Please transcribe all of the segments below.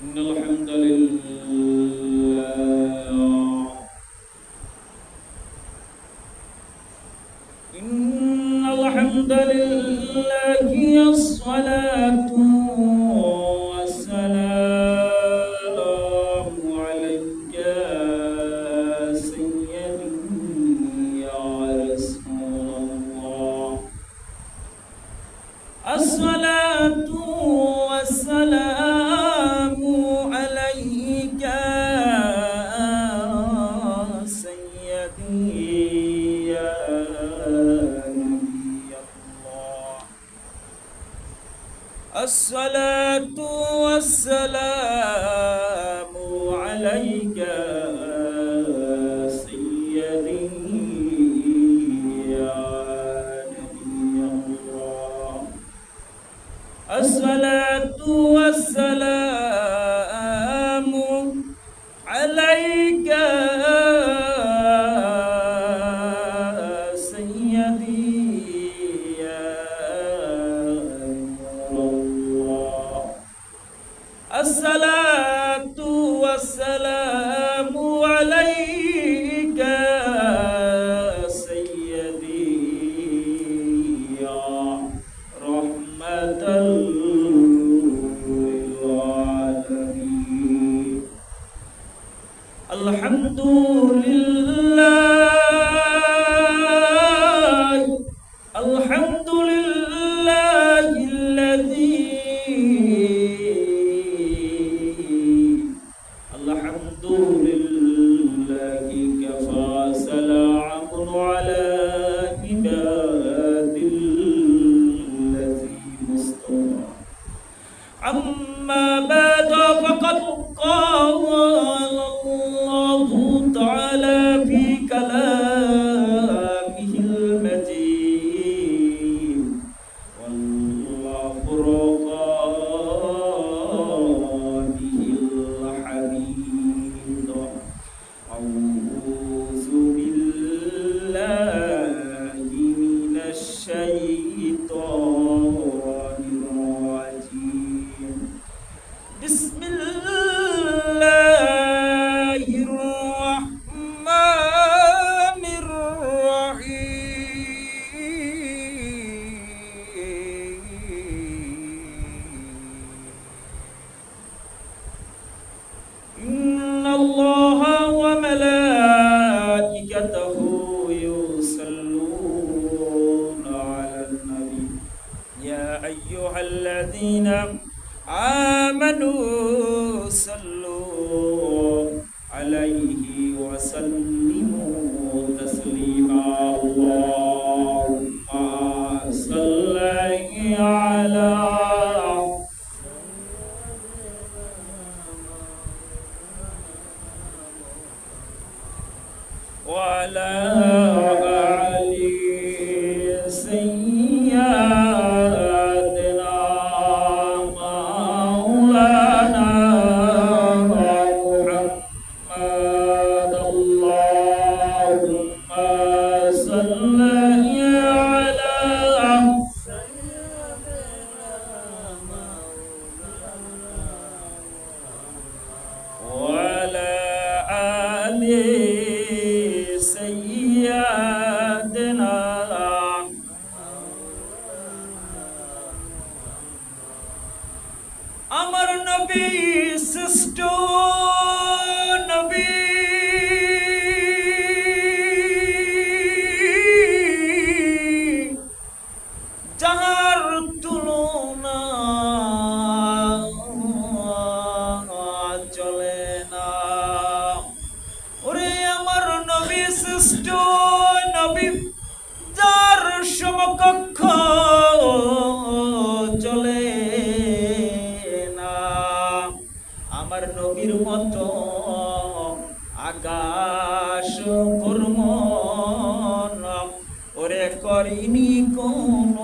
إن الحمد لله إن الحمد لله الصلاة والسلام عليك سيدي يا رسول الله الصلاة والسلام عليك سيدي يا نبي الله الصلاة والسلام عليك سيدي يا نبي الله الصلاة والسلام عليك سيدي يا الله الصلاة والسلام عليك سيدي يا رحمة للعالمين الحمد لله الحمد لله الذي الحمد لله كفى سلام على عباد الذي مصطفى أما بعد فقد قال الله تعالى في كلامه المجيد والفرقانه الحميد أعوذ بالله من الشيطان الرجيم بسم الله الرحمن الرحيم إن الله وملائكته يصلون على النبي يا أيها الذين آمنوا صلوا عليه وسلموا تسليما اللهم صل على وعلى آل سيدنا مولانا محمد اللهم صل على وعلى آل سيدنا আমার নবী শ্রেষ্ঠ নবী যাহার তুলনা চলে না ওরে আমার নবী শ্রেষ্ঠ নবী যার সমকক্ষ চলে না আমার নবীর মতো আকাশ কর্ম ওরে করিনি কোন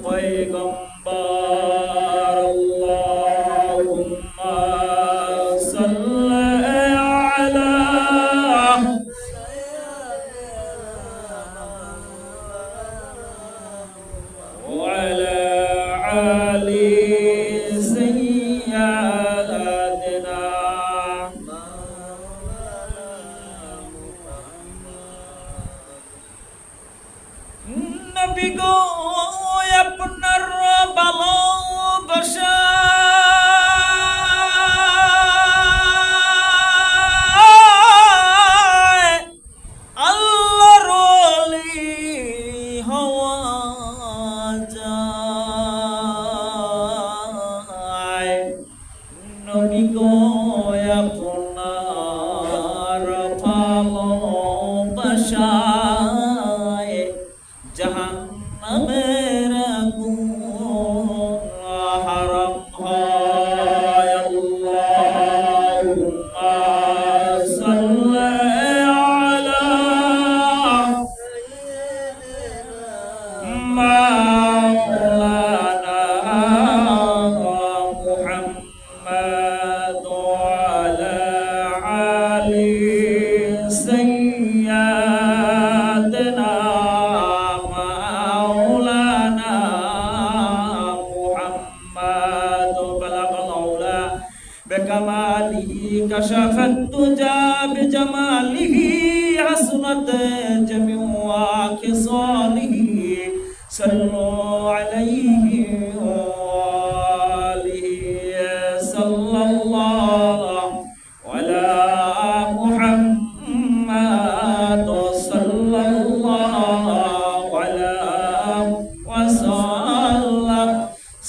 পয়গম্বর আল্লাহুম্মা সাল্লি আলা وعلى آل سيدنا तुजा बिजमालिही हसनत जमीउ खिसालिही सल्लल्लाहु अलैहि व आलिहि सल्लल्लाहु अला मुहम्मद सल्लल्लाहु अला वसल्लम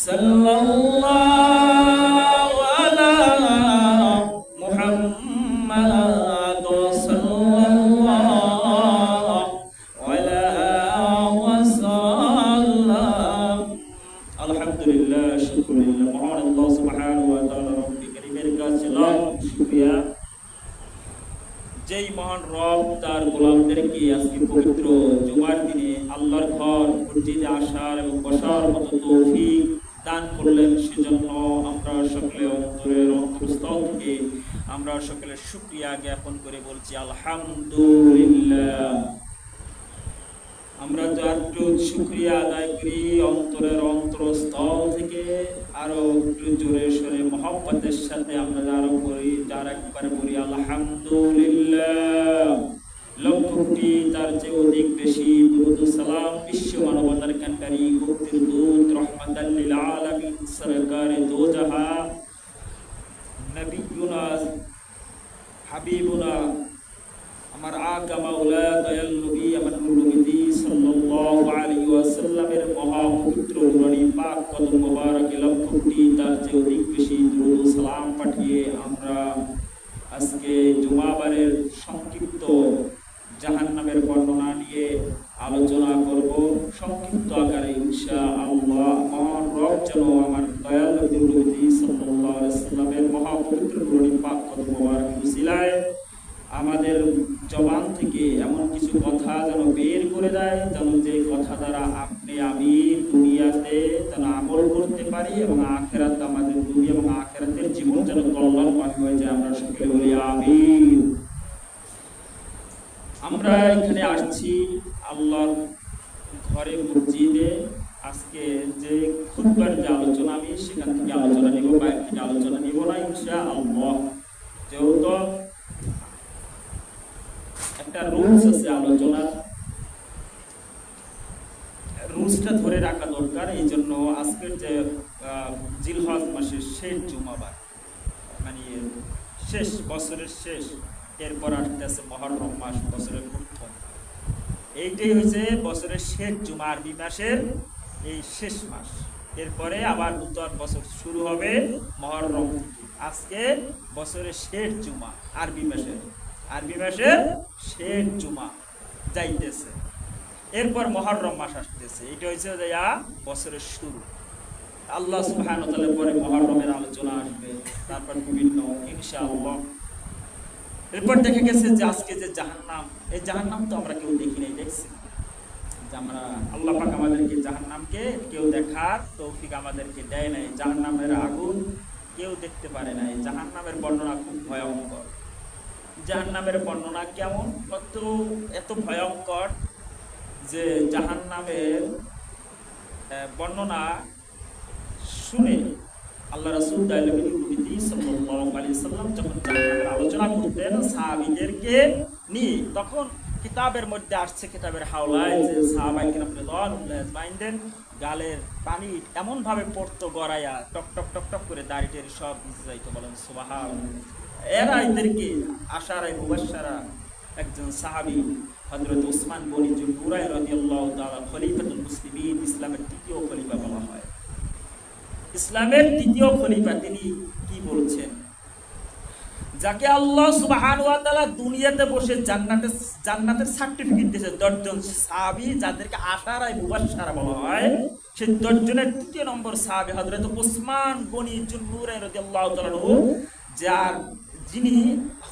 सल्लल्लाहु अला मुहम्मद सल्लल्लाहु अला वसल्लम। আলহামদুলিল্লাহ, শুকরিল্লাহ। মহান আল্লাহ সুবহানাহু ওয়া তাআলা রব্বুল কারীমের কাছে লাখ শুকরিয়া, যেই মহান রব তার গোলামদেরকে আজকে পবিত্র জুমার দিনে আল্লাহর ঘর মসজিদে আসার এবং বসার মতো তৌফিক দান করলেন। সেজন্য আমরা সকলে অন্তরের অন্তঃস্থল থেকে আমরা সকলে শুকরিয়া জ্ঞাপন করে বলছি আলহামদুলিল্লাহ। আমরা যার শুকরিয়া আদায় করি অন্তরের অন্তরস্থল থেকে, আরো একটু জোরে সরে মহব্বতের সাথে আমরা যারা করি, যারা একবারে বলি আলহামদুলিল্লাহ, লক্ষ কোটি তার চেয়ে অধিক বেশি দুরূদ ও সালাম বিশ্ব মানবতার কান্ডারি মুক্তির দূত রহমাতাল লিল আলামিন সরকারে দো জাহান নবিয়ুনা হাবিবুনা আমার আকা মাওলা দয়াল নবী আমার নবী সাল্লাল্লাহু আলাইহি ওয়াসাল্লামের মহাপবিত্র নূরানী পাক কদম মোবারকে লক্ষ কোটি তার চেয়ে অধিক বেশি দুরূদ ও সালাম পাঠিয়ে আমরা আজকে জুমাবারের সংক্ষিপ্ত জাহান্নামের বর্ণনা নিয়ে আলোচনা করব সংক্ষিপ্ত আকারে ইনশাআল্লাহ। মহান রব যেন আমার দয়াল নবী সাল্লাল্লাহু আলাইহি ওয়াসাল্লামের মহাপবিত্র নূরানী পাক কদম মোবারক উসিলায় আমাদের জবান থেকে এমন কিছু কথা যেন বের করে দেয়, যেন যে কথা দ্বারা আপনি আমি দুনিয়াতে যেন আমল করতে পারি এবং আখিরাত আমাদের দুনিয়া এবং আখিরাতের জীবন যেন কল্যাণময় হয়ে যায়। আমরা সকলে বলি আমিন। আমরা এখানে আসছি আল্লাহর ঘরে মসজিদে। আজকে যে খুতবার যে আলোচনা, আমি সেখান থেকে আলোচনা নিব, বাইরে থেকে আলোচনা নিব না ইনশাআল্লাহ। যেহেতু একটা রুলস আছে আলোচনার, রুলসটা ধরে রাখা দরকার। এই জন্য আজকের যে জিলহজ মাসের শেষ জুমাবার, মানে শেষ বছরের শেষ, এরপর আসতে আছে মহররম মাস, বছরের প্রথম। এইটাই হয়েছে বছরের শেষ জুমা, আরবি মাসের এই শেষ মাস। এরপরে আবার নতুন বছর শুরু হবে মহররম। আজকে বছরের শেষ জুমা, আরবি মাসের শেষ জুমা যাইতেছে। এরপর মহররম মাস আসতেছে। এটা হচ্ছে বছরের শুরু। আল্লাহ সুবহানাহু ওয়া তাআলা পরে মহররমের আলোচনা আসবে, তারপর বিভিন্ন ইনশাআল্লাহ। এরপর দেখা গেছে যে আজকে যে জাহান্নাম, এই জাহান্নাম তো আমরা কেউ দেখি নাই, দেখছি যে আমরা আল্লাহ পাক আমাদেরকে জাহান্নামকে কেউ দেখার তৌফিক আমাদেরকে দেয় নাই। জাহান্নামের আগুন কেউ দেখতে পারে নাই। জাহান্নামের বর্ণনা খুব ভয়ঙ্কর। জাহান্নামের বর্ণনা কেমন, এত ভয়ঙ্কর যে জাহান্নামের বর্ণনা শুনে আল্লাহ রাসূল সাল্লাল্লাহু আলাইহি ওয়াসাল্লাম যখন জাহান্নামের আলোচনা করতেন সাহাবীদেরকে নিয়ে, তখন কিতাবের মধ্যে আসছে, কিতাবের হাওলায়, যে সাহাবায়ে কিরাম রাদিয়াল্লাহু আজমাইন গালের পানি এমন ভাবে পড়তো গড়াইয়া, টক টক টক টক করে দাড়িটের সব ভিজে যাইতো। বলেন সুবহানাল্লাহ। এরা এদেরকে আশারায়ে মুবাশশারা একজন সাহাবী হযরত উসমান বনি জুননুরাইন রাদিয়াল্লাহু তাআলা খলিফাতুল মুসলিমিন, ইসলামের তৃতীয় খলিফা বলা হয়। ইসলামের তৃতীয় খলিফা তিনি কি বলছেন, যাকে আল্লাহ সুবহানাহু ওয়া তাআলা দুনিয়াতে বসে জান্নাতের সার্টিফিকেট দিয়েছে 10 জন সাহাবী, যাদেরকে আশারায়ে মুবাশশারা বলা হয়। সেই 10 জনের তৃতীয় নম্বর সাহাবী হযরত উসমান বনি জুননুরাইন রাদিয়াল্লাহু তাআলা, যার যিনি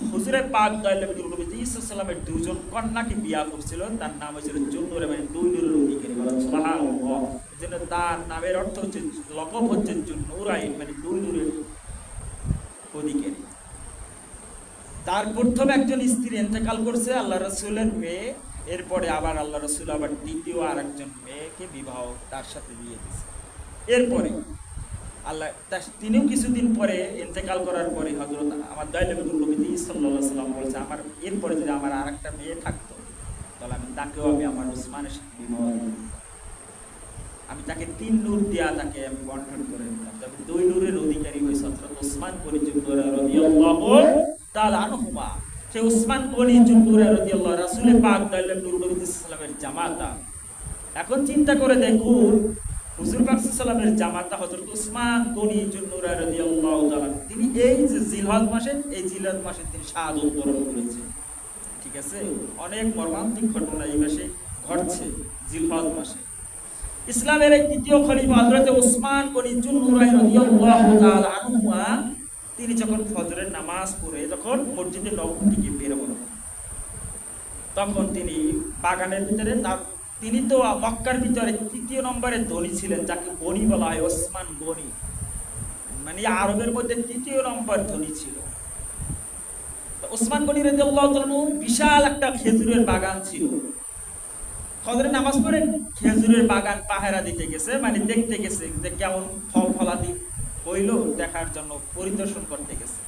হুজুরে পাক দয়াল নবী সাল্লাল্লাহু আলাইহি ওয়াসাল্লামের দুজন কন্যাকে বিয়ে করেছিলেন। তার নাম হয়েছিল জুননুরাইন, মানে দুই নূরের অধিকারী। বলেন সুবহানাল্লাহ। এজন্য তার নামের অর্থ হচ্ছে, লকব হচ্ছে জুননুরাইন, মানে দুই নূরের অধিকারী। তার প্রথম একজন স্ত্রী ইন্তেকাল করছে, আল্লাহ রাসূলের মেয়ে। এরপরে আবার আল্লাহ রাসূল আবার দ্বিতীয় আরেকজন মেয়েকে বিবাহ তার সাথে দিয়ে দিয়েছে। এরপরে আল্লাহ তিনিও কিছুদিন পরে ইন্তেকাল করার পরে হযরত আমার দয়ালু নবী সাল্লাল্লাহু আলাইহি ওয়াসাল্লাম বলেছে, আমার এরপরে যদি আমার আরেকটা মেয়ে থাকতো তাহলে আমি তাকেও আমার ওসমানের সাথে বিবাহ দিতাম। আমি তাকে 3 নূর দিয়া তাকে আমি বন্টন করে দিতাম। তবে 2 নূরের অধিকারী হয়েছে হযরত ওসমান গনি জুননুরা রাদিয়াল্লাহু তাআলা আনহুমা। সে ওসমান গনি জুননুরা রাদিয়াল্লাহু রাসূল পাক দয়ালু নবী সাল্লাল্লাহু আলাইহি ওয়াসাল্লামের জামাতা। এখন চিন্তা করে দেখুন, হুজুর পাক সাল্লাল্লাহু আলাইহি ওয়াসাল্লামের জামাতা হযরত ওসমান গনি জুননুরা রাদিয়াল্লাহু তাআলা, তিনি এই যে জিলহজ মাসে তিনি শাহাদাত বরণ করেছেন। ঠিক আছে, অনেক মর্মান্তিক ঘটনা এই মাসে ঘটছে জিলহজ মাসে। ইসলামের এক দ্বিতীয় খলিফা হযরত ওসমান গনি জুননুরা রাদিয়াল্লাহু তাআলা আনহুমা, তিনি যখন ফজরের নামাজ পড়ে যখন মসজিদে নববী থেকে বের হন, তখন তিনি বাগানের ভিতরে তিনি তো মক্কার ভিতরে 3য় নম্বরের ধনী ছিলেন, যাকে গনি বলা হয়, ওসমান গনি, মানে আরবের মধ্যে 3য় নম্বর ধনী ছিল। ওসমান গনি রাদিয়াল্লাহু তাআলা বিশাল একটা খেজুরের বাগান ছিল। ফজরের নামাজ পড়ে খেজুরের বাগান পাহারা দিতে গেছে, মানে দেখতে গেছে যে কেমন ফল ফলাদি হইল দেখার জন্য পরিদর্শন করতে গেছে।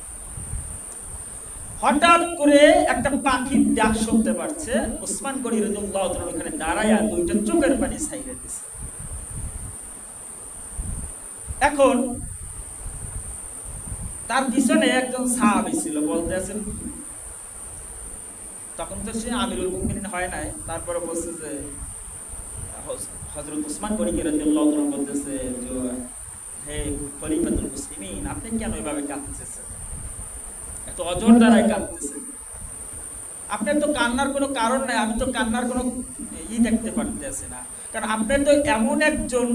হঠাৎ করে একটা পাখির ডাক শুনতে পারছে। ওসমান গনি রাদিয়াল্লাহু তাআলা ওখানে দাঁড়ায়া 2টা চোখের পানি ছাইড়া দিছে। এখন তার পিছনে একজন সাহাবী ছিল, বলতে আছেন, তখন তো সে আমিরুল মুমিনিন হয় নাই, তারপরে বলছে যে হযরত ওসমান গনি রাদিয়াল্লাহু তাআলা বলতেছে যে, হে খলিফাতুল মুসলিমিন, আপনি কেন এভাবে কাঁদতেছেন, এত অজর দ্বারাই কাঁদতেছেন? আপনার তো কান্নার কোনো কারণ নাই, আমি তো কান্নার কোনো দেখতে পারতেছি না, কারণ আপনি তো এমন একজন,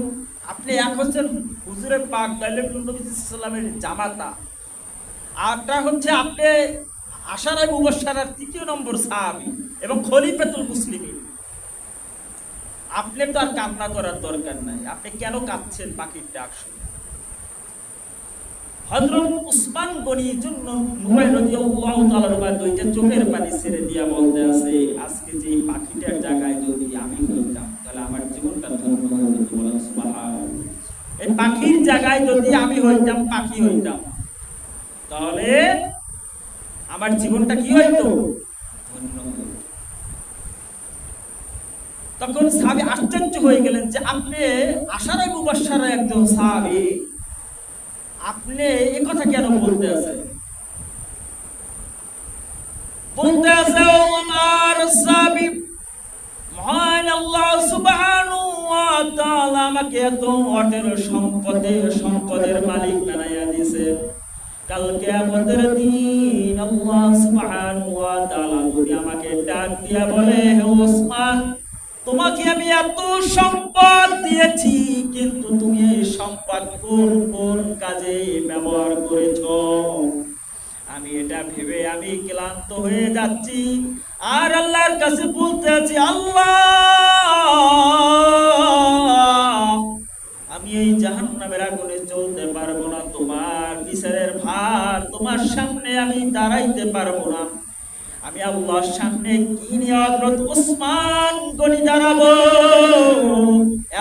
আপনি এক হচ্ছেন হুজুরে পাক দয়ালু নবী সাল্লাল্লাহু আলাইহি ওয়াসাল্লামের জামাতা, আরটা হচ্ছে আপনি আশারায়ে মুবাশশারার 3য় নম্বর সাহাবী এবং খলিফাতুল মুসলিমিন। আপনি তো আর কান্না করার দরকার নাই, আপনি কেন কাঁদছেন পাখির ডাক শুনে? হযরত ওসমান গনি জুননুরা রাদিয়াল্লাহু তাআলা 2টা চোখের পানি ছেড়ে দিয়া বলতে আছে, আজকে যে পাখিটার জায়গায় যদি আমি হইতাম তাহলে আমার জীবনটা ধন্য হয়ে যেত। বলেন সুবহানাল্লাহ। এই পাখির জায়গায় যদি আমি হইতাম, পাখি হইতাম, তাহলে আমার জীবনটা কি হইতো? ধন্য হইতো। তখন সাহাবী আশ্চর্য হয়ে গেলেন যে আপনি আশারায়ে মুবাশশারা একজন সাহাবী, আপনি এই কথা কেন বলতে আছেন? বলতে আছে, ও আমার সাহাবী, মহান আল্লাহ সুবহানাহু ওয়া তাআলা আমাকে এত অটের সম্পদের মালিক বানাইয়া দিয়েছে। কাল কিয়ামতের দিন আল্লাহ সুবহানাহু ওয়া তাআলা যদি আমাকে ডাক দিয়া বলে, হে ওসমান, তোমাকে আমি এত সম্পদ দিয়েছি, কিন্তু তুমি এই সম্পদ কোন কোন কাজে ব্যবহার করেছো? আমি এটা ভেবে আমি ক্লান্ত হয়ে যাচ্ছি, আর আল্লাহর কাছে বলতে আছি, আল্লাহ, আমি এই জাহান্নামের আগুনে জ্বলতে পারবো না, তোমার বিচারের ভার তোমার সামনে আমি দাঁড়াইতে পারবো না। আমি আল্লাহর সামনে কি নিয়ে হযরত ওসমান গনি দাঁড়াবো?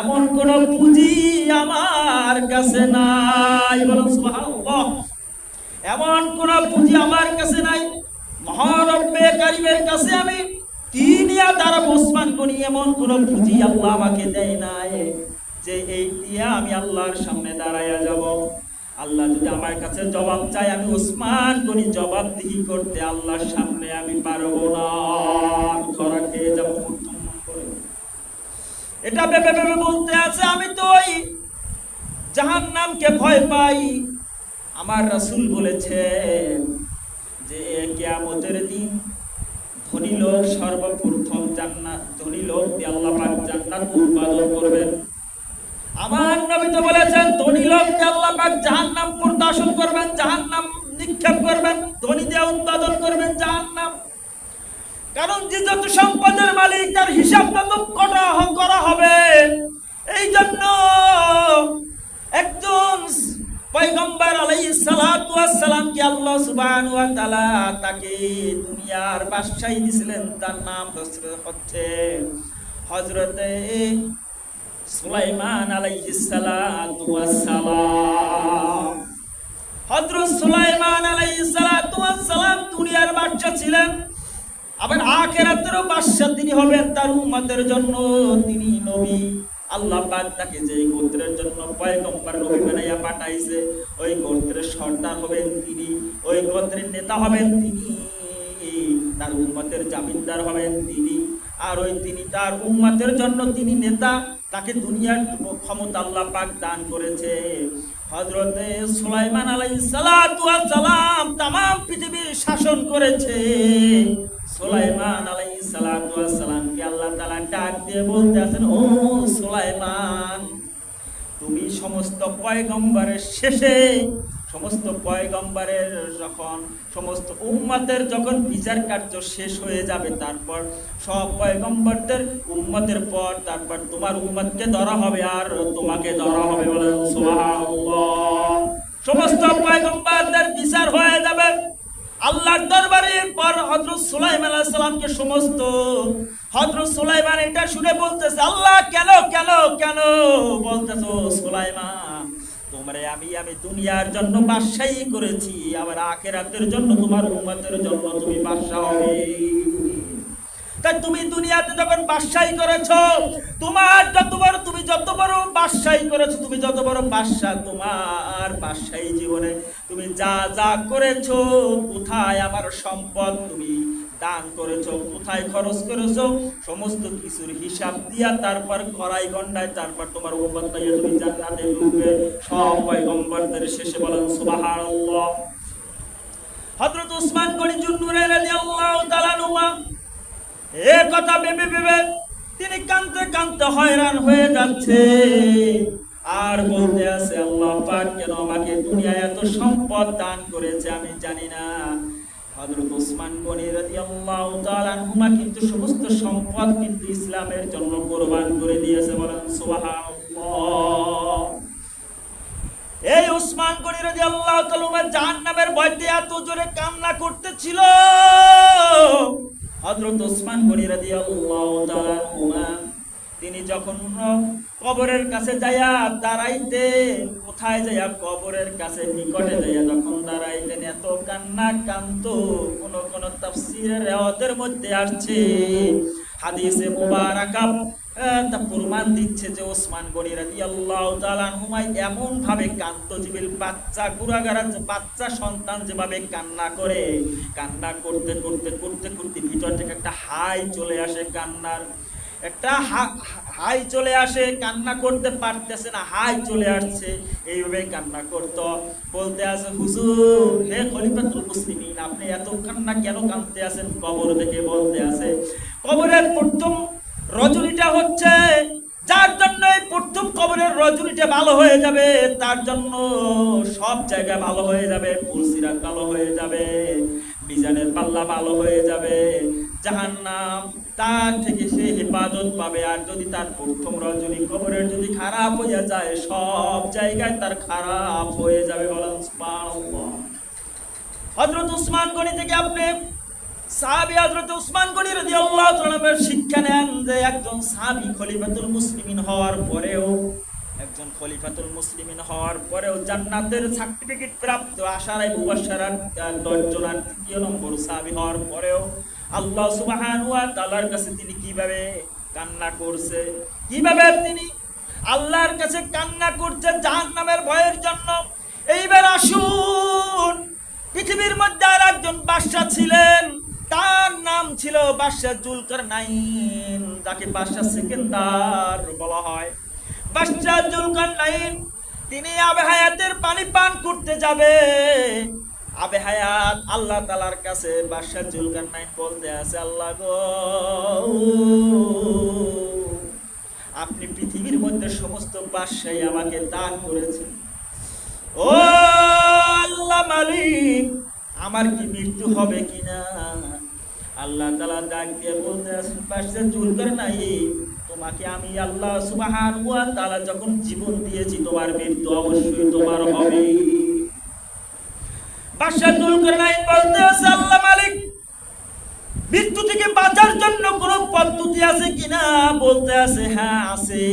এমন কোন পুঁজি আমার কাছে নাই। বলুন সুবহানাল্লাহ। এমন কোন পুঁজি আমার কাছে নাই, মহারব্বে কারীমের কাছে আমি কি নিয়ে দাঁড়াবো? ওসমান গনি এমন কোন পুঁজি আল্লাহ আমাকে দেয় নাই যে এই দিয়ে আমি আল্লাহর সামনে দাঁড়াইয়া যাব। আল্লাহ যদি আমার কাছে জবাব চাই, আমি ওসমান গনি জবাবদিহি করতে আল্লাহর সামনে আমি পারবো না, আমি ধরা খেয়ে যাবো। এটা ভেবে ভেবে বলতে আছে, আমি তো ওই জাহান্নামকে ভয় পাই। আমার রাসূল বলেছেন যে কিয়ামতের দিন ধনী লোক সর্বপ্রথম জান্নাত, ধনী লোক দিয়ে আল্লাহ পাক জান্নাত উৎপাদন করবেন। আমার নবী তো বলেছেন ধনী লোককে আল্লাহ পাক জাহান্নাম প্রদাশন করবেন, জাহান্নাম নিক্ষেপ করবেন, ধনী দিয়ে উৎপাদন করবেন জাহান্নাম। কারণ যে যত সম্পদের মালিক তার হিসাব তত করা হবে। এই জন্য একজন পয়গম্বর আলাইহিস সালাতু ওয়াস সালাম কে আল্লাহ সুবহানাহু ওয়া তাআলা তাকে দুনিয়ার বাদশাহী দিয়েছিলেন, তার নাম হচ্ছে হযরতে সুলাইমান আলাইহিস সালাতু ওয়াস সালাম। হযরত সুলাইমান আলাইহিস সালাতু ওয়াস সালাম দুনিয়ার বাদশা ছিলেন, আবার আখিরাতেরও বাদশা তিনি হবেন তার উম্মতের জন্য। তিনি নবী, আল্লাহ পাক তাকে যে গোত্রের জন্য পয়গম্বর নবী বানাইয়া পাঠাইছে, ওই গোত্রের সর্দার হবেন তিনি, ওই গোত্রের নেতা হবেন তিনি, তার উম্মতের জামিনদার হবেন তিনি। আর ওই তিনি তার উম্মতের জন্য তিনি নেতা, তাকে দুনিয়ার ক্ষমতা আল্লাহ পাক দান করেছে। হযরতে সুলাইমান আলাইহিস সালাতু ওয়াস সালাম तमाम পৃথিবী শাসন করেছে। সুলাইমান আলাইহিস সালাতু ওয়াস সালামকে আল্লাহ তাআলা ডাক দিয়ে বলতে আছেন, ও সুলাইমান, তুমি সমস্ত পয়গম্বরের শেষে, সমস্ত পয়গম্বরের যখন সমস্ত উম্মতের যখন বিচার কার্য শেষ হয়ে যাবে, তারপর সব পয়গম্বরদের উম্মতের পর তারপর তোমার উম্মতকে ধরা হবে আর তোমাকে ধরা হবে। বলেন সুবহানাল্লাহ। সমস্ত পয়গম্বরদের বিচার হয়ে যাবে আল্লাহর দরবারে। পর হযরত সুলাইমান আলাইহিস সালামকে সমস্ত হযরত সুলাইমান এটা শুনে বলতেছে, আল্লাহ কেন কেন কেন? বলতেছো, সুলাইমান তোমরে আমি দুনিয়ার জন্য বাদশাহী করেছি, আবার আখিরাতের জন্য তোমার উম্মতের জন্য তুমি বাদশা হবে। তাই তুমি দুনিয়াতে যখন বাদশাহী করেছো, তোমার তুমি যত বড় বাদশাহী করেছো, তুমি যত বড় বাদশা, তোমার বাদশাহী জীবনে তুমি যা যা করেছো, কোথায় আমার সম্পদ তুমি দান করেছো, কোথায় খরচ করেছো, সমস্ত কিছুর হিসাব দিয়া তারপর কড়াই গন্ডায় তারপর তোমার উম্মত নিয়ে তুমি জান্নাতে ঢুকবে। সব পয়গম্বরদের শেষে বলেন সুবহানাল্লাহ। হযরত উসমান গনি জুন্নুরাইন রাদিয়াল্লাহু তাআলা আনহু এই কথা ভেবে ভেবে তিনি কাঁদতে কাঁদতে হয়রান হয়ে যাচ্ছে, আর বলতে আছে, আল্লাহ পাক কেন আমাকে দুনিয়ায় এত সম্পদ দান করেছে আমি জানি না। হযরত উসমান গনি রাদিয়াল্লাহু তাআলা আনহুমা কিন্তু সমস্ত সম্পদ কিন্তু ইসলামের জন্য কুরবান করে দিয়েছে। বলেন সুবহানাল্লাহ। এই উসমান গনি রাদিয়াল্লাহু তাআলা জাহান্নামের ভয়তে এত জোরে কান্না করতেছিল। হযরত উসমান গনি রাদিয়াল্লাহু তাআলা আনহুমা তিনি যখন কবরের কাছে যাইয়া দাঁড়াইতে, কোথায় যাইয়া কবরের কাছে নিকটে যাইয়া যখন দাঁড়াইতেন, এত কান্না কাঁদতো। কোন কোন তাফসীরের রিওয়ায়াতের মধ্যে আসছে, হাদিসে মুবারাকা তা প্রমাণ দিচ্ছে যে ওসমান গনি রাদিয়াল্লাহু তাআলা আনহুমা এমন ভাবে কাঁদতো, জিবিল বাচ্চা গুরাগারা বাচ্চা সন্তান যেভাবে কান্না করে, কান্না করতে করতে করতে করতে ভিতর থেকে একটা হাই চলে আসে, কান্নার একটা হাই চলে আসে, কান্না করতে পারতেছে না, হাই চলে আসছে, এইভাবে কান্না করতো। বলতে আছে, হুজুর হে খলিফাতুল মুসলিমিন, আপনি এত কান্না কেন কাঁদতে আছেন? কবর দেখে বলতে আছে, কবরের প্রথম রজনীটা হচ্ছে যার জন্য এই প্রথম কবরের রজনীটা ভালো হয়ে যাবে, তার জন্য সব জায়গায় ভালো হয়ে যাবে, পুলসিরাত ভালো হয়ে যাবে, মিজানের পাল্লা ভালো হয়ে যাবে, জাহান্নাম তার থেকে সে হেফাজত পাবে। আর যদি তার প্রথম রজনী কবরের যদি খারাপ হয়ে যায়, সব জায়গায় তার খারাপ হয়ে যাবে। বলেন সুবহানাল্লাহ। হযরত উসমান গনি থেকে আপনি সাহাবী হযরত উসমান গনি রাদিয়াল্লাহু তাআলা শিক্ষা নেন যে একজন সাহাবী খলিফাতুল মুসলিমিন হওয়ার পরেও, একজন খলিফাতুল মুসলিমিন হওয়ার পরেও জান্নাতের সার্টিফিকেট প্রাপ্ত আশারায়ে মুবাশশারাত 10 জনের তৃতীয় নম্বর সাহাবী হওয়ার পরেও আল্লাহ সুবহানাহু ওয়া তাআলার কাছে তিনি কিভাবে কান্না করছে, কিভাবে তিনি আল্লাহর কাছে কান্না করছে জাহান্নামের ভয়ের জন্য। এইবার আসুন, পৃথিবীর মধ্যে আর একজন বাদশা ছিলেন, তার নাম ছিল বাদশা জুলকারনাইন, যাকে বাদশা সিকান্দার বলা হয়। বাদশা জুলকারনাইন তিনি আবে হায়াতের পানি পান করতে যাবে। আবে হায়াত আল্লাহ তাআলার কাছে বাদশা জুলকারনাইন বলতে আছে, আল্লাহ গো, আপনি পৃথিবীর মধ্যে সমস্ত বাদশাহী আমাকে দান করেছেন, ও আল্লাহ মালিক, আমার কি মৃত্যু হবে কিনা? আল্লাহ তাআলা ডাক দিয়ে বলতে আছেন, বাদশা জুলকারনাইন, তোমাকে আমি আল্লাহ সুবহানাহু ওয়া তাআলা যখন জীবন দিয়েছি, তোমার মৃত্যু অবশ্যই তোমার হবে। বাদশা জুলকারনাইন বলতে আছে, আল্লাহ মালিক, মৃত্যু থেকে বাঁচার জন্য কোন পদ্ধতি আছে কিনা? বলতে আছে, হ্যাঁ আছে।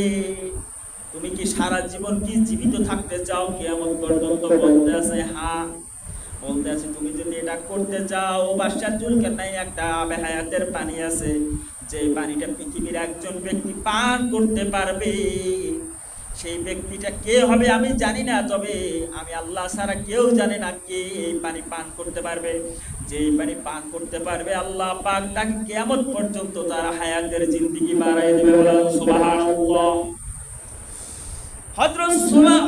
তুমি কি সারা জীবন কি জীবিত থাকতে চাও কিয়ামত পর্যন্ত? বলতে আছে হ্যাঁ। বলতে আছে তুমি যদি এটা করতে চাও, বাদশা জুলকারনাইন একটা আবে হায়াতের পানি আছে, যে পানিটা পৃথিবীর একজন ব্যক্তি পান করতে পারবে। সেই ব্যক্তিটা কে হবে আমি জানি না, তবে আমি আল্লাহ ছাড়া কেউ জানে না কে এই পানি পান করতে পারবে। যে এই পানি পান করতে পারবে আল্লাহ পাক তাকে কিয়ামত পর্যন্ত তার হায়াতের জিন্দেগি বাড়ায় দেবে। বলেন সুবহানাল্লাহ।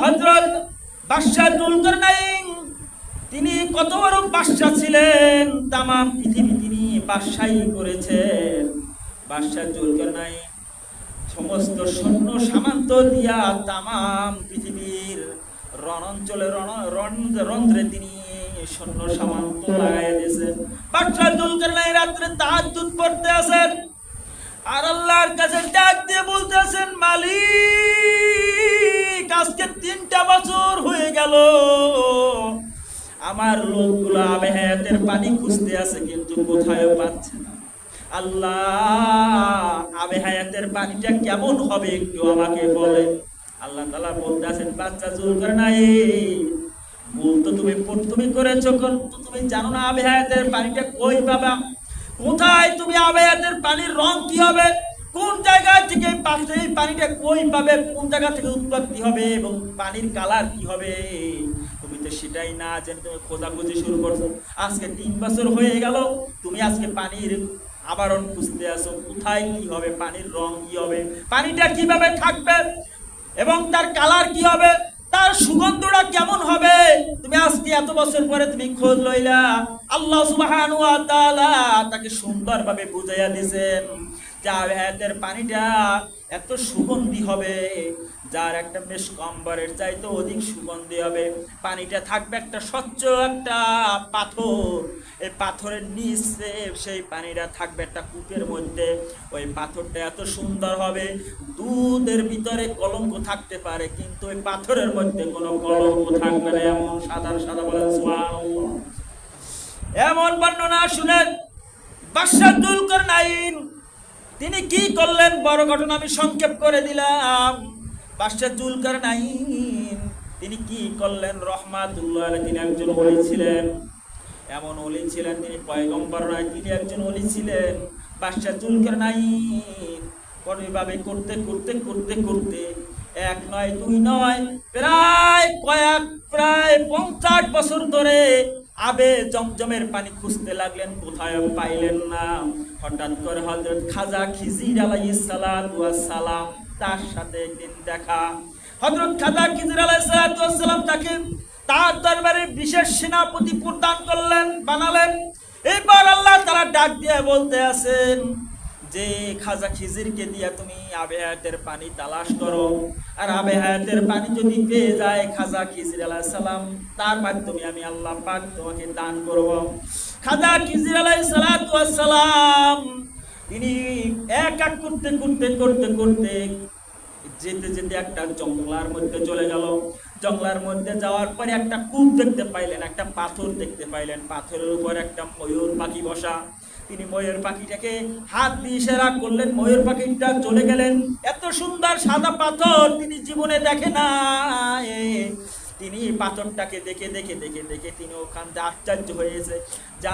হযরত বাদশা জুলকারনাইন তিনি কত বড় বাদশা ছিলেন, তামাম পৃথিবী তিনি বাদশাহী করেছেন। বাদশা জুলকারনাইন সমস্ত সৈন্য সামন্ত দিয়া তামাম পৃথিবীর রণাঞ্চলে রন্ধ্রে তিনি সৈন্য সামন্ত লাগাই দিয়েছেন। বাদশা জুলকারনাইন রাত্রে তাহাজ্জুদ পড়তে আছেন আর আল্লাহর কাছে ডাক দিয়ে বলতেছেন, মালিক আজকে 3টা বছর হয়ে গেল আমার লোকগুলো আবে হায়াতের পানি খুঁজতে আছে কিন্তু কোথাও পাচ্ছে না। আল্লাহ আবে হায়াতের পানিটা কেমন হবে একটু আমাকে বলে। আল্লাহ তাআলা বলতেছেন, বাদশা জুলকারনাইন ভুল তো তুমি করেছো, কিন্তু তুমি জানো না আবে হায়াতের পানিটা কই পাবা, কোথায় তুমি আবে হায়াতের পানির রং কি হবে, কোন জায়গা থেকে এই পানিটা কই পাবে, কোন জায়গা থেকে উৎপত্তি হবে এবং পানির কালার কি হবে, তুমি তো সেটাই না জেনে তুমি খোঁজাখুঁজি শুরু করছো। আজকে 3 বছর হয়ে গেল, তুমি আজকে পানির আবরণ খুঁজতে আসো, কোথায় কি হবে, পানির রং কি হবে, পানিটা কিভাবে থাকবে এবং তার কালার কি হবে, তার সুগন্ধটা কেমন হবে, তুমি আজকে এত বছর পরে তুমি খোঁজ লইলা। আল্লাহ সুবহানাহু ওয়া তাআলা তাকে সুন্দরভাবে বুঝাইয়া দিয়েছেন যে আবে হায়াতের পানিটা এত সুগন্ধি হবে, যার একটা মেশক আম্বরের চাইতে অধিক সুগন্ধি হবে। পানিটা থাকবে একটা স্বচ্ছ একটা পাথর, এই পাথরের নিচে সেই পানিটা থাকবে একটা কূপের মধ্যে। ওই পাথরটা এত সুন্দর হবে, দুধের ভিতরে কলঙ্ক থাকতে পারে কিন্তু ওই পাথরের মধ্যে কোনো কলঙ্ক থাকবে না, এমন সাদা সাদা। বলেন সুবহানাল্লাহ। এমন বর্ণনা শুনে বাদশা জুলকারনাইন তিনি কি করলেন, বড় ঘটনা আমি সংক্ষেপ করে দিলাম। বাদশা জুলকারনাইন তিনি কি করলেন, রহমাতুল্লাহ আলাইহি, তিনি একজন ওলি ছিলেন, এমন ওলি ছিলেন তিনি পয়গম্বর নয়, তিনি একজন ওলি ছিলেন। বাদশা জুলকারনাইন পরিভাবে করতে করতে করতে করতে 1 নয় 2 নয় প্রায় 50 বছর ধরে আবে জমজমের পানি খুঁজতে লাগলেন, কোথাও পাইলেন না। হঠাৎ করে হযরত খাজা খিজির আলাইহিস সালাতু ওয়াস সালাম তার সাথে একদিন দেখা। হযরত খাজা খিজির আলাইহিস সালাতু ওয়াস সালাম তাকে তার দরবারে বিশেষ সেনাপতি প্রদান করলেন, বানালেন। এবার আল্লাহ তাআলা ডাক দিয়ে বলতে আছেন যে খাজা খিজিরকে দিয়া তুমি আবে হায়াতের পানি তালাশ করো, আর আবে হায়াতের পানি যদি পেয়ে যায় খাজা খিজির আলাইহিস সালাম, তার মাধ্যমে আমি আল্লাহ পাক তোমাকে দান করব। খাজা খিজির আলাইহিস সালাতু ওয়াস সালাম তিনি এক এক করতে করতে করতে করতে যেতে যেতে একটা জঙ্গলার মধ্যে চলে গেল। জঙ্গলার মধ্যে যাওয়ার পরে একটা কূপ দেখতে পাইলেন, একটা পাথর দেখতে পাইলেন, পাথরের উপর একটা ময়ূর পাখি বসা। তিনি ময়ূর পাখিটাকে হাত দিয়ে ইশারা করলেন, ময়ূর পাখিটা চলে গেলেন। এত সুন্দর সাদা পাথর তিনি জীবনে দেখে না। তিনি পাথরটাকে দেখে দেখে দেখে দেখে তিনি ওখান থেকে আশ্চর্য হয়েছে যে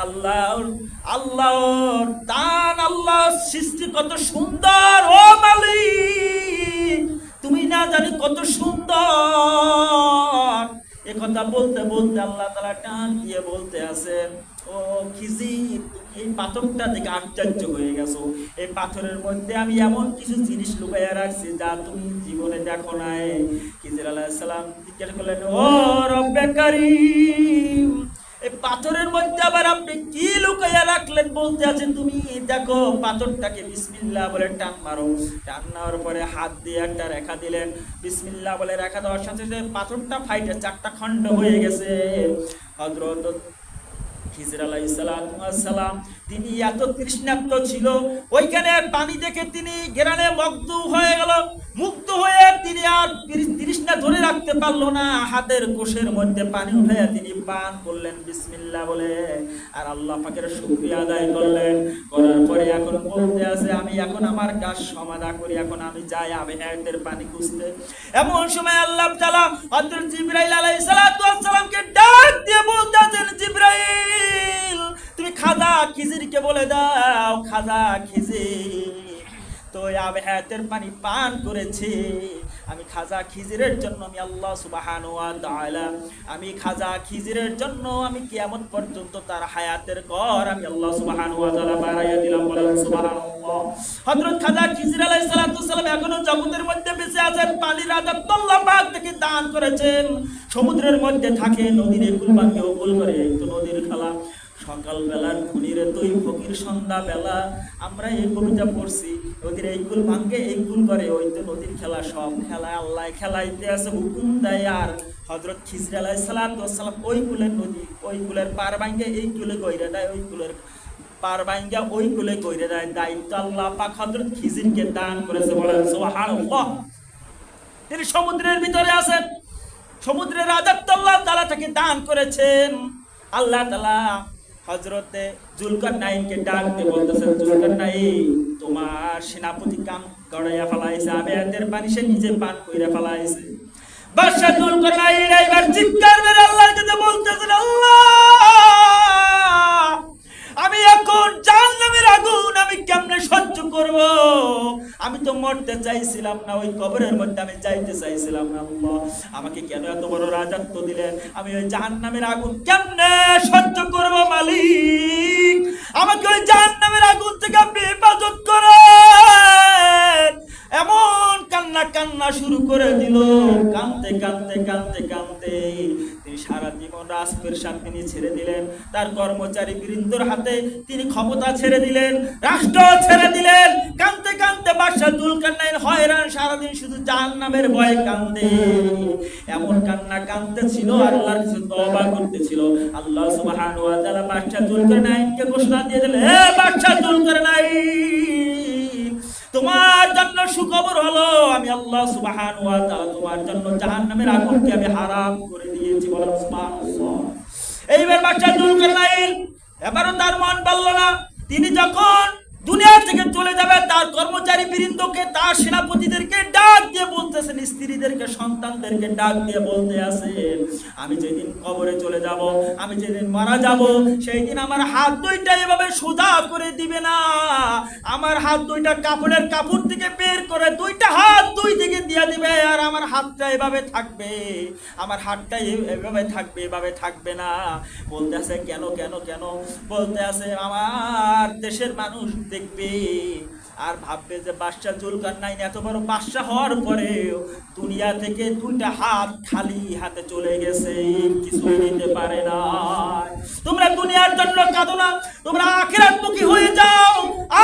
আল্লাহর দান, আল্লাহর সৃষ্টি কত সুন্দর, ও মালিক তুমি না জানি কত সুন্দর। এ কথা বলতে বলতে আল্লাহ তাআলা টান দিয়ে বলতে আছেন, ও খিজির এই পাথরটা দেখে আশ্চর্য হয়ে গেছো, এই পাথরের মধ্যে আমি এমন কিছু জিনিস লুকাইয়া রাখছি যা তুমি জীবনে দেখো নাই। খিজির আলাইহিস সালাম জিজ্ঞেস করলেন, ও রব্বে কারীম এই পাথরের মধ্যে আবার আপনি কি লুকাইয়া রাখলেন? বলতে আছেন তুমি দেখো পাথরটাকে বিসমিল্লাহ বলে টান মারো। টান নেওয়ার পরে হাত দিয়ে একটা রেখা দিলেন, বিসমিল্লাহ বলে রেখা দেওয়ার সাথে সাথে পাথরটা ফাইটে 4টা খণ্ড হয়ে গেছে। হযরত খিজির আলাইহিস সালাম তিনি এত তৃষ্ণার্ত ছিল, ওইখানে পানি দেখে তিনি ঘেরানে মগ্ন হয়ে গেল। মুক্ত হয়ে তিনি আর তৃষ্ণা ধরে রাখতে পারলো না, হাতের কোষের মধ্যে পানি উঠাইয়া তিনি পান করলেন বিসমিল্লাহ বলে, আর আল্লাহ পাকের শুকরিয়া আদায় করলেন। করার পরে এখন বলতে আছে, আমি এখন আমার কাজ সমাধান করি, এখন আমি যাই আবে হায়াতের পানি খুঁজতে। এমন সময় আল্লাহ তাআলা হযরত জিবরাইল আলাইহিস সালাতু ওয়াস সালামকে ডাক দিয়ে বলতে আছেন, জিবরাইল তুমি খাজা খিজিরকে বলে দাও, খাজা খিজির তো আবে হায়াতের পানি পান করেছে। আমি খাজা খিজিরের জন্য আমি আল্লাহ সুবহানাহু ওয়া তাআলা, আমি খাজা খিজিরের জন্য আমি কিয়ামত পর্যন্ত তার হায়াতের কর আমি আল্লাহ সুবহানাহু ওয়া তাআলা বাড়াইয়া দিলাম, বলেন সুবহানাল্লাহ। হযরত খাজা খিজির আলাইহিস সালাতু ওয়াস সালাম এখনো জগতের মধ্যে বেঁচে আছেন, পানির আযাব আল্লাহ পাক থেকে দান করেছেন। সমুদ্রের মধ্যে থাকে, নদীর একুল ভাঙে ওকুল করে, তো নদীর খেলা। সকাল বেলার ঘুরিরে তুই ফকির, সন্ধ্যা বেলা আমরা এই কবিতা পড়ছি, নদীর এই কুল ভাঙ্গে এই কুল করে, ওই তো নদীর খেলা, সব খেলা আল্লাহ খেলাইতে আছে, হুকুম দেয়। আর হযরত খিজির আলাইহিস সালাতু ওয়াস সালাম ওই কুলের নদী, ওই কুলের পার ভাঙ্গে এই কুলে কইরা দেয়, ওই কুলের পার ভাঙ্গা ওই কুলে কইরা দেয়। দায়িত্ব আল্লাহ পাক হযরত খিজিরকে দান করেছে, বলেন সুবহানাল্লাহ। তিনি সমুদ্রের ভিতরে আছেন, সমুদ্রের রাজত্ব আল্লাহ তাআলা তাকে দান করেছেন। আল্লাহ তাআলা হযরতে জুলকারনাইনকে ডাক দিয়ে বলতেছেন, জুলকারনাইন তোমার সেনাপতি কাম গড়াইয়া ফেলাইছে, আবে হায়াতের পানি সে নিজে পান কইরা ফেলাইছে। বাদশা জুলকারনাইন এইবার চিৎকার মেরে আল্লাহর কাছে বলতেছেন, আল্লাহ আমি এখন জাহান্নামের আগুন আমি কেমনে সহ্য করব? আমি তো মরতে চাইছিলাম না, ওই কবরের মধ্যে আমি যাইতে চাইছিলাম না, আল্লাহ আমাকে কেন এত বড় রাজত্ব দিলেন? আমি ওই জাহান্নামের আগুন কেমনে সহ্য করব মালিক? আমাকে ওই জাহান্নামের আগুন থেকে আপনি হেফাজত করেন। এমন কান্না শুরু করে দিল, কাঁদতে কাঁদতে কাঁদতে কাঁদতে তিনি সারা জীবন রাজপ্রাসাদ তিনি ছেড়ে দিলেন, তার কর্মচারী বৃন্দর হাতে তিনি ক্ষমতা ছেড়ে দিলেন, রাষ্ট্র ছেড়ে দিলেন। কাঁদতে কাঁদতে বাদশা জুলকারনাইন হয়রান, সারাদিন শুধু জাহান্নামের ভয়ে কাঁদে। এমন কান্না কাঁদতেছিল, আল্লাহর কাছে তওবা করতেছিল। আল্লাহ সুবহানাহু ওয়া তাআলা বাদশা জুলকারনাইনকে ঘোষণা দিয়ে দিলেন, হে বাদশা জুলকারনাইন তোমার জন্য সুখবর হলো, আমি আল্লাহ সুবহানাহু ওয়া তাআলা তোমার জন্য জাহান্নামের আগুনকে আমি হারাম করে দিয়েছি, বলেন সুবহানাল্লাহ। এইবার বাদশা জুলকারনাইন এবারও তার মন পারল না। তিনি যখন দুনিয়া থেকে চলে যাবে, তার কর্মচারী বৃন্দকে, তার সেনাপতিদেরকে ডাক দিয়ে বলতেছেন, স্ত্রীদেরকে, সন্তানদেরকে ডাক দিয়ে বলতে আছেন, আমি যেদিন কবরে চলে যাব, আমি যেদিন মারা যাব, সেই দিন আমার হাত দুইটা এভাবে সোজা করে দিবে না, আমার হাত দুইটা কাপড়ের কাপড় থেকে বের করে দুইটা হাত দুই দিকে দিয়ে দিবে, আর আমার হাতটা এভাবে থাকবে, আমার হাতটা এভাবে থাকবে, এভাবে থাকবে না। বলতে আছে কেন কেন কেন? বলতে আছে আমার দেশের মানুষ দেখবে আর ভাববে যে বাদশা জুলকারনাইন এত বড় বাদশা হওয়ার পরেও দুনিয়া থেকে দুইটা হাত খালি হাতে চলে গেছে, কিছুই নিতে পারে না। তোমরা দুনিয়ার জন্য কাঁদো না, তোমরা আখিরাতমুখী হয়ে যাও,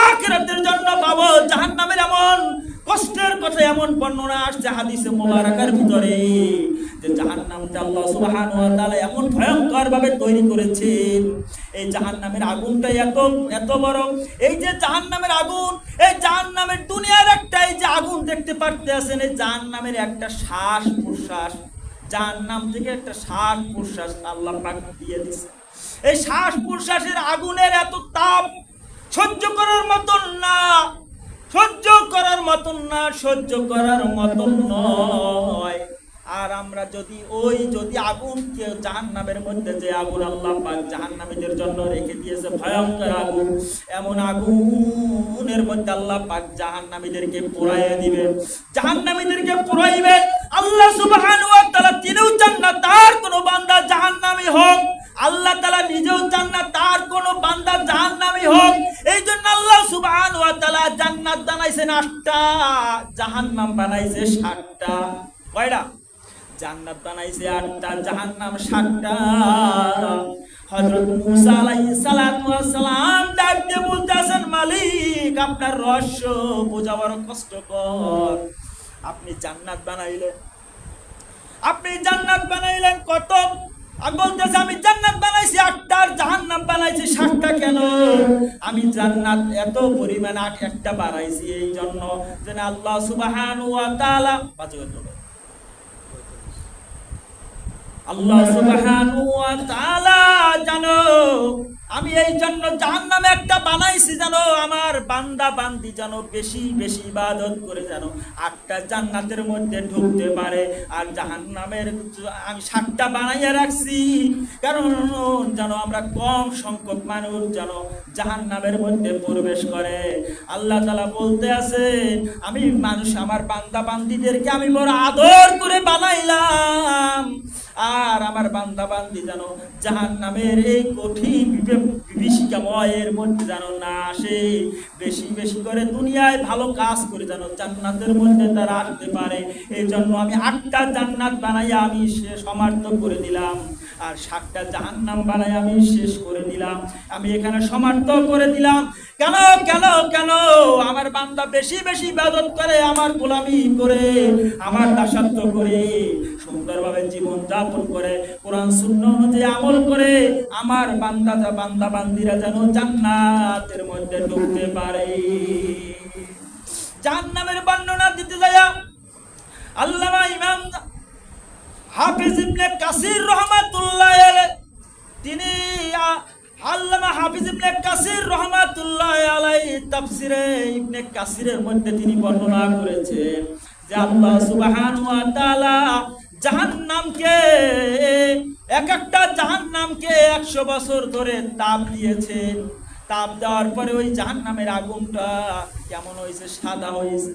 আখিরাতের জন্য পাবো জাহান্নামের এমন কষ্টের কথা। এমন বর্ণনা আসছে হাদিসে মুবারাকার ভিতরে যে জাহান্নামটা আল্লাহ সুবহানাহু ওয়া তাআলা এমন ভয়ঙ্কর ভাবে তৈরি করেছেন, এই জাহান্নামের আগুনটা এত বড়। এই যে জাহান্নামের আগুন, এই জাহান্নামের দুনিয়ার একটা এই যে আগুন দেখতে পারতে আছেন, এই জাহান্নামের একটা শ্বাস প্রশ্বাস, জাহান্নাম থেকে একটা শ্বাস প্রশ্বাস আল্লাহ পাক দিয়ে দিয়েছে। এই শ্বাস প্রশ্বাসের আগুনের এত তাপ সহ্য করার মতন না, সহ্য করার মতন না, সহ্য করার মতন নয়। আর আমরা যদি আগুনকে জাহান্নামের মধ্যে, যে আগুন আল্লাহ পাক জাহান্নামীদের জন্য রেখে দিয়েছে ভয়ঙ্কর আগুন, এমন আগুনের মধ্যে আল্লাহ পাক জাহান্নামীদেরকে পোড়াইয়া দিবেন, জাহান্নামীদেরকে পোড়াইবেন। আল্লাহ সুবহানাহু ওয়া তাআলা তিনিও চান না তার কোনো বান্দা জাহান্নামী হোক, আল্লাহ তাআলা নিজেও চান না তার কোনো বান্দা জাহান্নামী হোক। এই জন্য আল্লাহ সুবহানাহু ওয়া তাআলা জান্নাত বানাইছেন 8টা, জাহান্নাম বানাইছে 7টা। কয়টা? জান্নাত বানাইছে 8টা, জাহান্নাম 7টা। হযরত মুসা আলাইহিস সালাতু ওয়াস সালাম ডাক দিয়ে বলতেছেন, মালিক আপনার রহস্য বোঝা বড় কষ্টকর। আপনি জান্নাত বানাইলেন কত? আর বলতেছে আমি জান্নাত বানাইছি 8টা, জাহান্নাম বানাইছি 7টা। কেন? আমি জান্নাত এত পরিমাণ একটা বাড়াইছি এই জন্য যেন আল্লাহ সুবহানাহু ওয়া তাআলা আল্লাহ সুবহানাহু ওয়া তাআলা জানো আমি এই জন্য জাহান্নামে একটা বানাইছি জানো আমার বান্দা বান্দি যেন বেশি বেশি ইবাদত করে যেন 8টা জান্নাতের মধ্যে ঢুকতে পারে, আর জাহান্নামের আমি 7টা বানাইয়া রাখছি কারণ যেন আমরা কম সংখ্যক মানুষ যেন জাহান্নামের মধ্যে প্রবেশ করে। আল্লাহ তাআলা বলতে আছে আমি মানুষ আমার বান্দা বান্দিদেরকে আমি বড় আদর করে বানাইলাম, আর আমার বান্দা বান্দি যেন জাহান্নামের এই কঠিন বিভীষিকাময়ের মধ্যে যেন না আসে, বেশি বেশি করে দুনিয়ায় ভালো কাজ করে যেন জান্নাতের মধ্যে তারা আসতে পারে। এই জন্য আমি 8টা জান্নাত বানাইয়া আমি সমাপ্ত করে দিলাম, আর 7টা জাহান্নাম বানাই আমি শেষ করে দিলাম, আমি এখানে সমাপ্ত করে দিলাম। কেন কেন কেন? আমার বান্দা বেশি বেশি ইবাদত করে, আমার গোলামি করে, আমার দাসত্ব করে, সুন্দরভাবে জীবন যাপন করে, কোরআন সুন্নাহ অনুযায়ী আমল করে, আমার বান্দা বান্দিরা যেন জান্নাতের মধ্যে ঢুকতে পারে। জাহান্নামের বর্ণনা দিতে যায় আল্লামা ইমাম হাফিজ ইবনে কাসির রাহমাতুল্লাহ আলাইহি, তিনি আল্লামা হাফিজ ইবনে কাসির রাহমাতুল্লাহ আলাইহি তাফসিরে ইবনে কাসিরের মধ্যে তিনি বর্ণনা করেছেন যে আল্লাহ সুবহানাহু ওয়া তাআলা জাহান্নামকে এক একটা জাহান্নামকে 100 বছর ধরে তাপ দিয়েছেন। তাপ দেওয়ার পরে ওই জাহান্নামের আগুনটা কেমন হয়েছে? সাদা হয়েছে।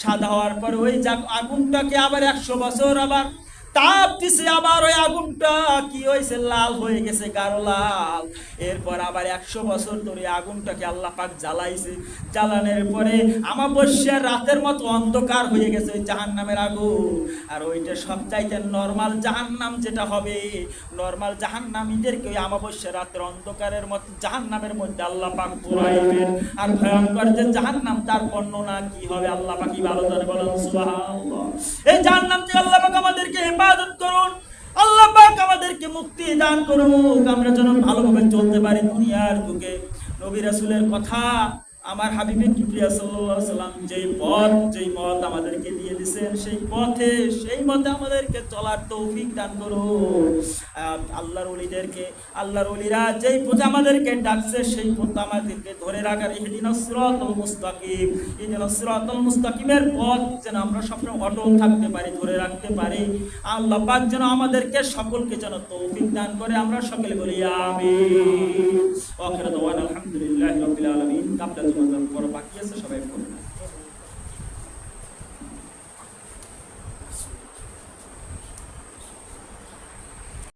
সাদা হওয়ার পরে ওই আগুনটাকে আবার 100 বছর আবার তাপ দিছে, আবার ওই আগুনটা কি হয়েছে? লাল হয়ে গেছে, গাঢ় লাল। এরপর আবার 100 বছর ধরে আগুনটাকে আল্লাহ পাক জ্বালাইছে। জ্বালানোর পরে আমাবস্যার রাতের মতো অন্ধকার হয়ে গেছে ওই জাহান্নামের আগুন। আর ওইটা সবচাইতে নরমাল জাহান্নাম যেটা হবে, নরমাল জাহান্নামীদেরকে ওই আমাবস্যার রাতের অন্ধকারের মতো জাহান্নামের মধ্যে আল্লাহ পাক পুরাইবেন। আর ভয়ঙ্কর যে জাহান্নাম তার বর্ণনা কি হবে আল্লাহ পাক কি ভালো জানে, বলেন সুবহানাল্লাহ। এই জাহান্নাম থেকে আল্লাহ পাক আমাদেরকে ইবাদত করুন, আল্লাহ পাক আমাদেরকে মুক্তি দান করুন, আমরা যেন ভালোভাবে চলতে পারি দুনিয়ার যুগে। নবী রাসূলের কথা আমার হাবিবে কিবরিয়া সাল্লাল্লাহু আলাইহি সাল্লাম যেই মত আমাদেরকে দিয়ে দিয়েছেন সেই মতে আমাদেরকে চলার তৌফিক দান করুন। আল্লাহর ওলিরা যেই পথে আমাদেরকে ডাকছে সেই পথ আমাদেরকে ধরে রাখার ইহদিনাস সিরাতাল মুস্তাকিম, ইহদিনাস সিরাতাল মুস্তাকিমের পথ যেন আমরা সবসময় অটল থাকতে পারি, ধরে রাখতে পারি। আল্লাহ পাক যেন আমাদেরকে সকলকে যেন তৌফিক দান করে, আমরা সকলে বলি আমিন। আখিরাত ওয়া আলহামদুলিল্লাহি রাব্বিল আলামিন। বাকি আছে সবাই